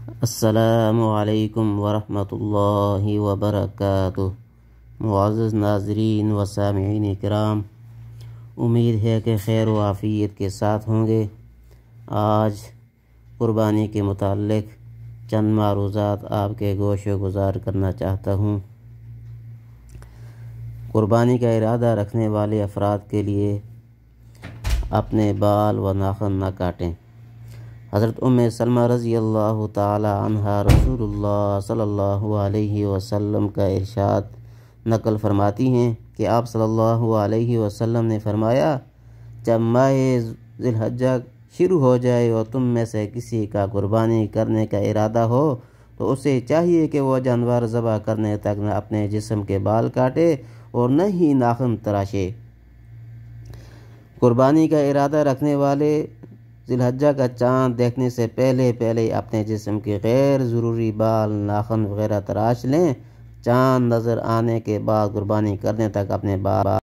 السلام علیکم ورحمۃ اللہ وبرکاتہ۔ معزز ناظرین و سامعین کرام، امید ہے کہ خیر و عافیت کے ساتھ ہوں گے۔ آج قربانی کے متعلق چند معروضات آپ کے گوش گزار کرنا چاہتا ہوں۔ قربانی کا ارادہ رکھنے والے افراد کے لیے اپنے بال و ناخن نہ کاٹیں۔ حضرت ام سلمہ رضی اللہ تعالی عنہ رسول اللہ صلی اللہ علیہ وسلم کا ارشاد نقل فرماتی ہیں کہ آپ صلی اللہ علیہ وسلم نے فرمایا، جب ماہ ذی الحجہ شروع ہو جائے اور تم میں سے کسی کا قربانی کرنے کا ارادہ ہو تو اسے چاہیے کہ وہ جانور ذبح کرنے تک نہ اپنے جسم کے بال کاٹے اور نہ ہی ناخن تراشے۔ قربانی کا ارادہ رکھنے والے ذی الحجہ کا چاند دیکھنے سے پہلے اپنے جسم کے غیر ضروری بال، ناخن وغیرہ تراش لیں۔ چاند نظر آنے کے بعد قربانی کرنے تک اپنے بال